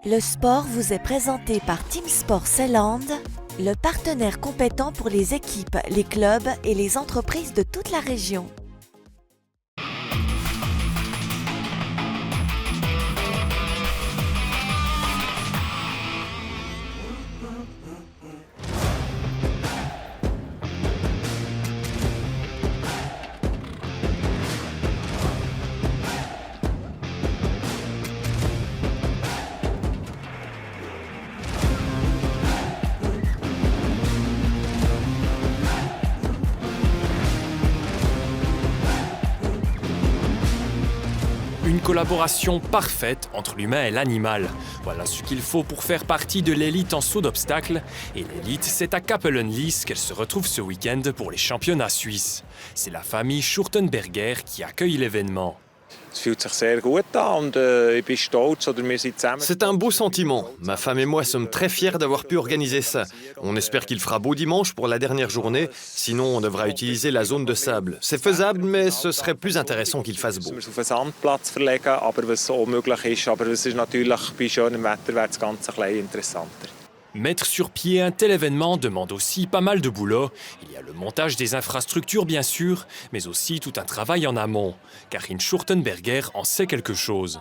Le sport vous est présenté par Team Sport Seeland, le partenaire compétent pour les équipes, les clubs et les entreprises de toute la région. Une collaboration parfaite entre l'humain et l'animal. Voilà ce qu'il faut pour faire partie de l'élite en saut d'obstacles. Et l'élite, c'est à Kapellenlies qu'elle se retrouve ce week-end pour les championnats suisses. C'est la famille Schurtenberger qui accueille l'événement. C'est un beau sentiment. Ma femme et moi sommes très fiers d'avoir pu organiser ça. On espère qu'il fera beau dimanche pour la dernière journée, sinon on devra utiliser la zone de sable. C'est faisable, mais ce serait plus intéressant qu'il fasse beau. Mettre sur pied un tel événement demande aussi pas mal de boulot. Il y a le montage des infrastructures bien sûr, mais aussi tout un travail en amont. Karin Schurtenberger en sait quelque chose.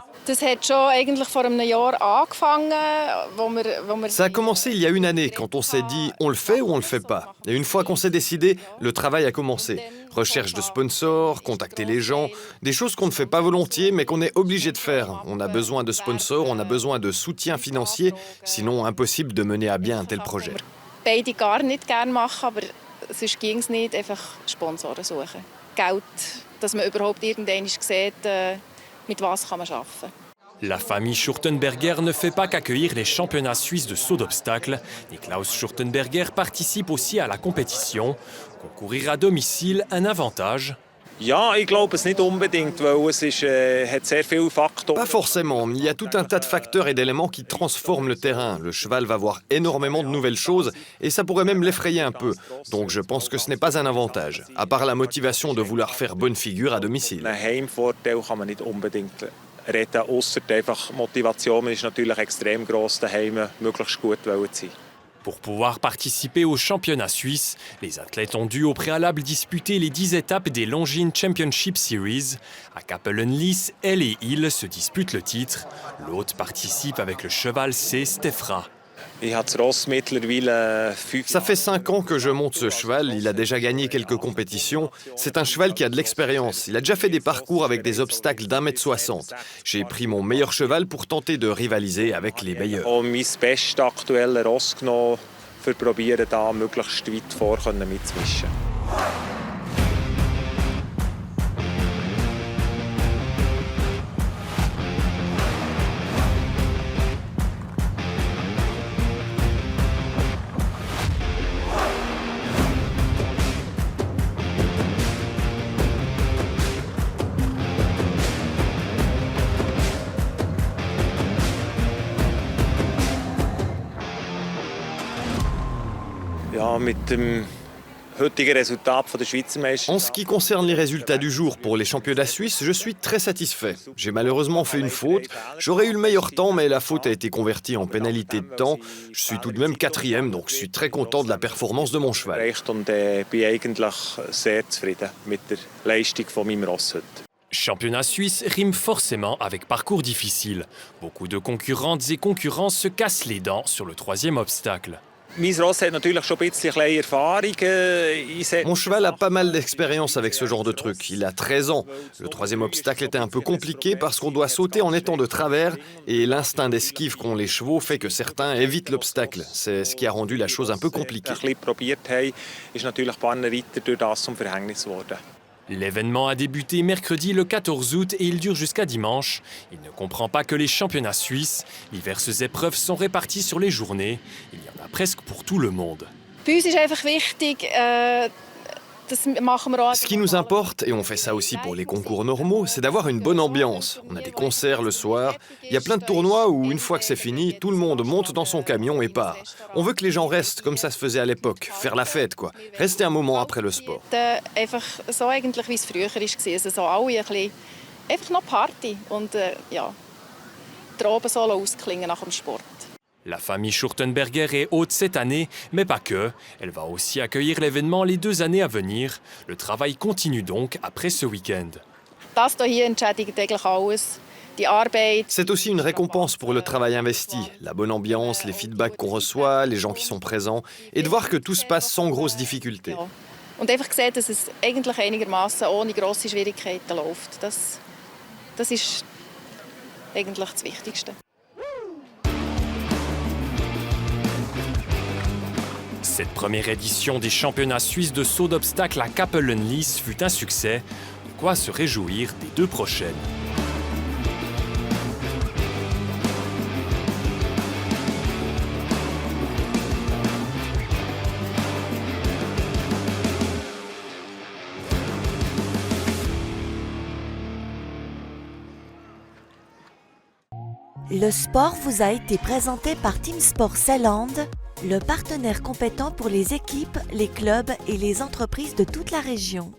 Ça a commencé il y a une année, quand on s'est dit on le fait ou on le fait pas. Et une fois qu'on s'est décidé, le travail a commencé. Recherche de sponsors, contacter les gens, des choses qu'on ne fait pas volontiers mais qu'on est obligé de faire. On a besoin de sponsors, on a besoin de soutien financier, sinon impossible de mener à bien un tel projet. Beide gar nicht gerne machen, aber sonst ging es nicht, einfach Sponsoren suchen. Geld, dass man überhaupt irgendwann sieht, mit was kann man arbeiten. La famille Schurtenberger ne fait pas qu'accueillir les championnats suisses de saut d'obstacles. Niklaus Schurtenberger participe aussi à la compétition. Concourir à domicile, un avantage. Pas forcément. Il y a tout un tas de facteurs et d'éléments qui transforment le terrain. Le cheval va voir énormément de nouvelles choses et ça pourrait même l'effrayer un peu. Donc je pense que ce n'est pas un avantage, à part la motivation de vouloir faire bonne figure à domicile. Pour pouvoir participer aux championnats suisses, les athlètes ont dû au préalable disputer les 10 étapes des Longines Championship Series. À Kapellenlies, elle et il se disputent le titre. L'hôte participe avec le cheval C. Stefra. Ça fait 5 ans que je monte ce cheval, il a déjà gagné quelques compétitions. C'est un cheval qui a de l'expérience, il a déjà fait des parcours avec des obstacles d'1,60 m. J'ai pris mon meilleur cheval pour tenter de rivaliser avec les meilleurs. En ce qui concerne les résultats du jour pour les championnats suisses, je suis très satisfait. J'ai malheureusement fait une faute. J'aurais eu le meilleur temps, mais la faute a été convertie en pénalité de temps. Je suis tout de même 4e, donc je suis très content de la performance de mon cheval. Championnat suisse rime forcément avec parcours difficile. Beaucoup de concurrentes et concurrents se cassent les dents sur le 3e obstacle. Mon cheval a pas mal d'expérience avec ce genre de truc. Il a 13 ans. Le 3e obstacle était un peu compliqué parce qu'on doit sauter en étant de travers et l'instinct d'esquive qu'ont les chevaux fait que certains évitent l'obstacle. C'est ce qui a rendu la chose un peu compliquée. L'événement a débuté mercredi le 14 août et il dure jusqu'à dimanche. Il ne comprend pas que les championnats suisses. Diverses épreuves sont réparties sur les journées. Il y en a presque pour tout le monde. Ce qui nous importe, et on fait ça aussi pour les concours normaux, c'est d'avoir une bonne ambiance. On a des concerts le soir. Il y a plein de tournois où, une fois que c'est fini, tout le monde monte dans son camion et part. On veut que les gens restent comme ça se faisait à l'époque, faire la fête, quoi. Rester un moment après le sport. Garderobe so ausklingen nach dem Sport. La famille Schurtenberger est haute cette année, mais pas que. Elle va aussi accueillir l'événement les 2 années à venir. Le travail continue donc après ce week-end. Das hier entschädigt eigentlich alles. Die Arbeit. C'est aussi une récompense pour le travail investi, la bonne ambiance, les feedbacks qu'on reçoit, les gens qui sont présents, et de voir que tout se passe sans grosses difficultés. Ja. Und einfach gesehen, dass es eigentlich einigermaßen ohne grosse Schwierigkeiten läuft. Das ist eigentlich das Wichtigste. Cette première édition des championnats suisses de saut d'obstacles à Kapellen-Lys fut un succès. De quoi se réjouir des 2 prochaines. Le sport vous a été présenté par Team Sport Seeland, le partenaire compétent pour les équipes, les clubs et les entreprises de toute la région.